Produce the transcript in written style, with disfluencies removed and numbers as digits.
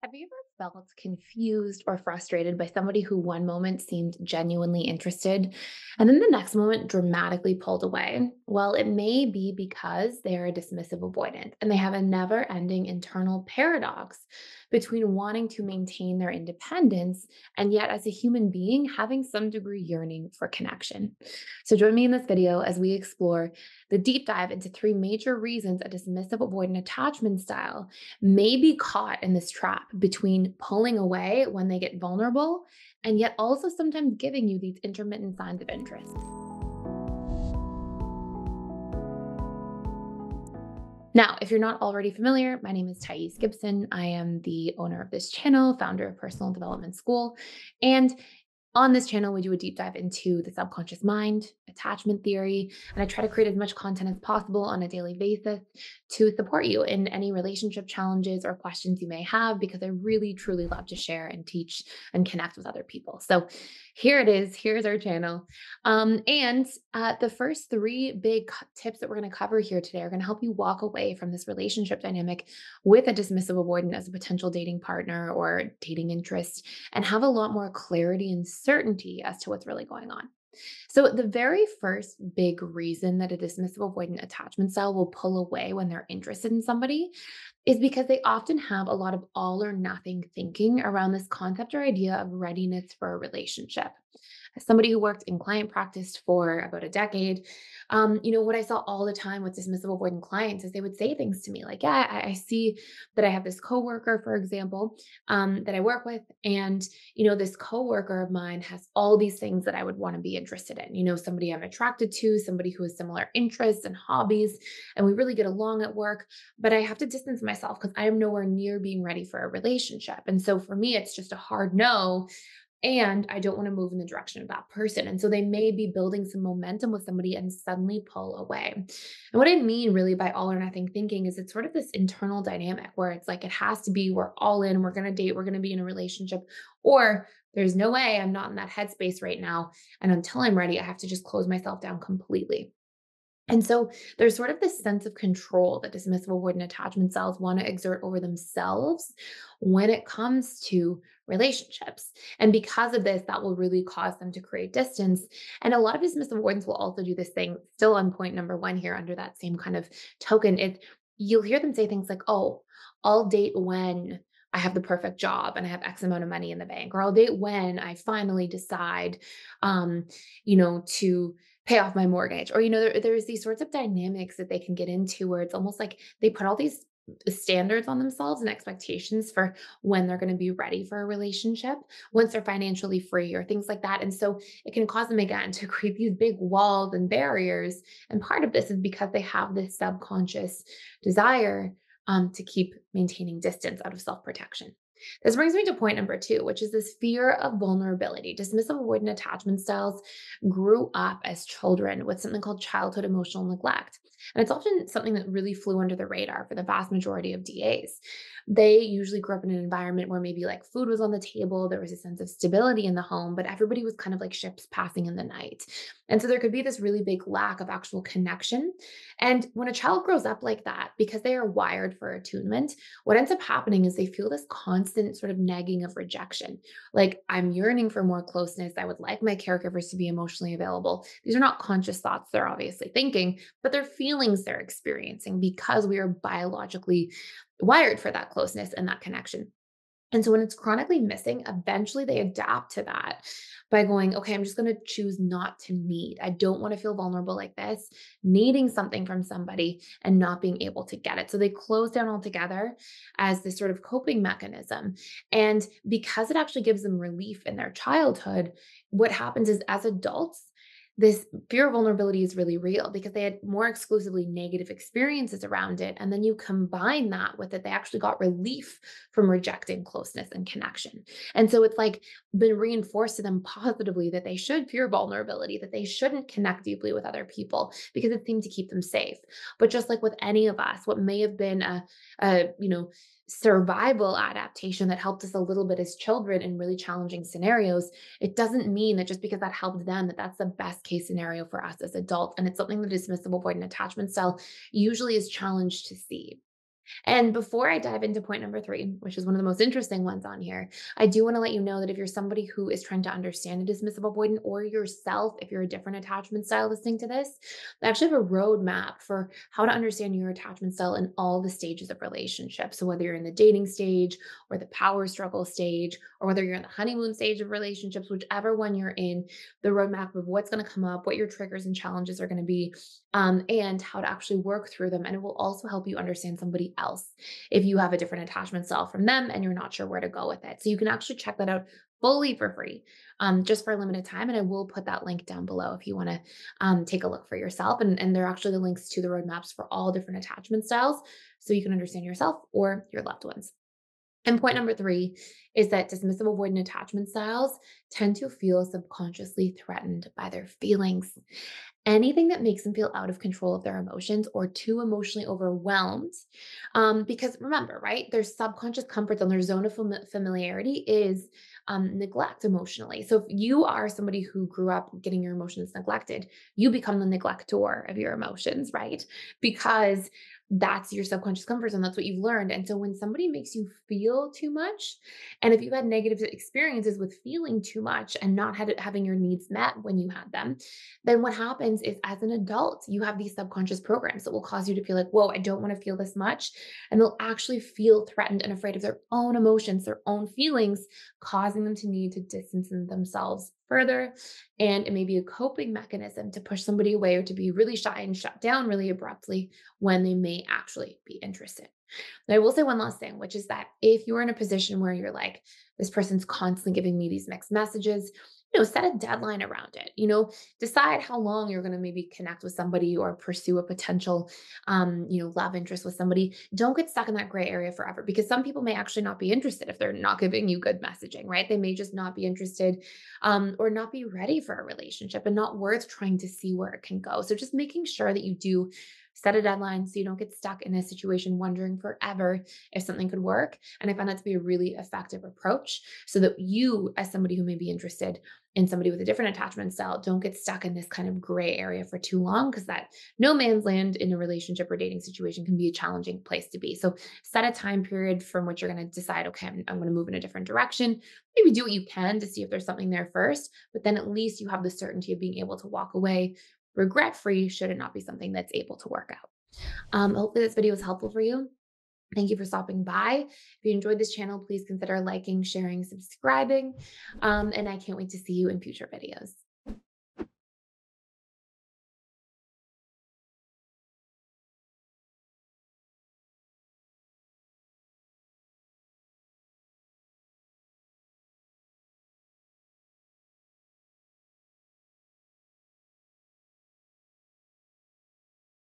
Have you ever felt confused or frustrated by somebody who one moment seemed genuinely interested and then the next moment dramatically pulled away? Well, it may be because they are a dismissive avoidant and they have a never ending internal paradox between wanting to maintain their independence and yet, as a human being, having some degree yearning for connection. So, join me in this video as we explore the deep dive into three major reasons a dismissive avoidant attachment style may be caught in this trap between pulling away when they get vulnerable and yet also sometimes giving you these intermittent signs of interest. Now, if you're not already familiar, my name is Thais Gibson. I am the owner of this channel, founder of Personal Development School, and on this channel, we do a deep dive into the subconscious mind, attachment theory, and I try to create as much content as possible on a daily basis to support you in any relationship challenges or questions you may have, because I really, truly love to share and teach and connect with other people. So here it is. Here's our channel. And the first three big tips that we're going to cover here today are going to help you walk away from this relationship dynamic with a dismissive avoidant as a potential dating partner or dating interest and have a lot more clarity and certainty as to what's really going on. So, the very first big reason that a dismissive avoidant attachment style will pull away when they're interested in somebody is because they often have a lot of all or nothing thinking around this concept or idea of readiness for a relationship. As somebody who worked in client practice for about a decade, what I saw all the time with dismissive avoidant clients is they would say things to me like, "Yeah, I see that I have this coworker, for example, that I work with, and this coworker of mine has all these things that I would want to be interested in. Somebody I'm attracted to, somebody who has similar interests and hobbies, and we really get along at work. But I have to distance myself because I am nowhere near being ready for a relationship. And so for me, it's just a hard no. And I don't want to move in the direction of that person." And so they may be building some momentum with somebody and suddenly pull away. And what I mean really by all or nothing thinking is it's sort of this internal dynamic where it's like it has to be we're all in, we're going to date, we're going to be in a relationship, or there's no way, I'm not in that headspace right now. And until I'm ready, I have to just close myself down completely. And so there's sort of this sense of control that dismissive avoidant attachment styles want to exert over themselves when it comes to relationships. And because of this, that will really cause them to create distance. And a lot of dismissive avoidants will also do this thing, still on point number one here, under that same kind of token. You'll hear them say things like, "Oh, I'll date when I have the perfect job and I have X amount of money in the bank, or I'll date when I finally decide, to pay off my mortgage." Or, there's these sorts of dynamics that they can get into where it's almost like they put all these standards on themselves and expectations for when they're going to be ready for a relationship, once they're financially free or things like that. And so it can cause them again to create these big walls and barriers. And part of this is because they have this subconscious desire to keep maintaining distance out of self protection. This brings me to point number two, which is this fear of vulnerability. Dismissive avoidant attachment styles grew up as children with something called childhood emotional neglect. And it's often something that really flew under the radar for the vast majority of DAs. They usually grew up in an environment where maybe like food was on the table, there was a sense of stability in the home, but everybody was kind of like ships passing in the night. And so there could be this really big lack of actual connection. And when a child grows up like that, because they are wired for attunement, what ends up happening is they feel this constant sort of nagging of rejection. Like, I'm yearning for more closeness. I would like my caregivers to be emotionally available. These are not conscious thoughts they're obviously thinking, but they're feelings they're experiencing because we are biologically wired for that closeness and that connection. And so when it's chronically missing, eventually they adapt to that by going, "Okay, I'm just going to choose not to need. I don't want to feel vulnerable like this, needing something from somebody and not being able to get it." So they close down altogether as this sort of coping mechanism. And because it actually gives them relief in their childhood, what happens is as adults, this fear of vulnerability is really real because they had more exclusively negative experiences around it. And then you combine that with that they actually got relief from rejecting closeness and connection. And so it's like been reinforced to them positively that they should fear vulnerability, that they shouldn't connect deeply with other people because it seemed to keep them safe. But just like with any of us, what may have been a survival adaptation that helped us a little bit as children in really challenging scenarios, it doesn't mean that just because that helped them, that that's the best case scenario for us as adults. And it's something the dismissive avoidant attachment style usually is challenged to see. And before I dive into point number 3, which is one of the most interesting ones on here, I do want to let you know that if you're somebody who is trying to understand a dismissive avoidant, or yourself, if you're a different attachment style listening to this, I actually have a roadmap for how to understand your attachment style in all the stages of relationships. So whether you're in the dating stage or the power struggle stage, or whether you're in the honeymoon stage of relationships, whichever one you're in, the roadmap of what's going to come up, what your triggers and challenges are going to be, and how to actually work through them. And it will also help you understand somebody else if you have a different attachment style from them and you're not sure where to go with it. So you can actually check that out fully for free, just for a limited time. And I will put that link down below if you want to take a look for yourself. And they're actually the links to the roadmaps for all different attachment styles so you can understand yourself or your loved ones. And point number 3 is that dismissive avoidant attachment styles tend to feel subconsciously threatened by their feelings. Anything that makes them feel out of control of their emotions or too emotionally overwhelmed. Because remember, right, their subconscious comfort zone, their zone of familiarity is neglect emotionally. So if you are somebody who grew up getting your emotions neglected, you become the neglector of your emotions, right? Because that's your subconscious comfort zone. That's what you've learned. And so when somebody makes you feel too much, and if you've had negative experiences with feeling too much and not having your needs met when you had them, then what happens is as an adult, you have these subconscious programs that will cause you to feel like, whoa, I don't want to feel this much. And they'll actually feel threatened and afraid of their own emotions, their own feelings, causing them to need to distance themselves further. And it may be a coping mechanism to push somebody away or to be really shy and shut down really abruptly when they may actually be interested. And I will say one last thing, which is that if you're in a position where you're like, this person's constantly giving me these mixed messages, set a deadline around it. Decide how long you're going to maybe connect with somebody or pursue a potential, love interest with somebody. Don't get stuck in that gray area forever, because some people may actually not be interested if they're not giving you good messaging, right? They may just not be interested, or not be ready for a relationship and not worth trying to see where it can go. So just making sure that you do set a deadline so you don't get stuck in a situation wondering forever if something could work. And I find that to be a really effective approach so that you, as somebody who may be interested in somebody with a different attachment style, don't get stuck in this kind of gray area for too long, because that no man's land in a relationship or dating situation can be a challenging place to be. So set a time period from which you're going to decide, okay, I'm going to move in a different direction. Maybe do what you can to see if there's something there first, but then at least you have the certainty of being able to walk away regret free should it not be something that's able to work out. Hopefully, this video was helpful for you. Thank you for stopping by. If you enjoyed this channel, please consider liking, sharing, subscribing. And I can't wait to see you in future videos.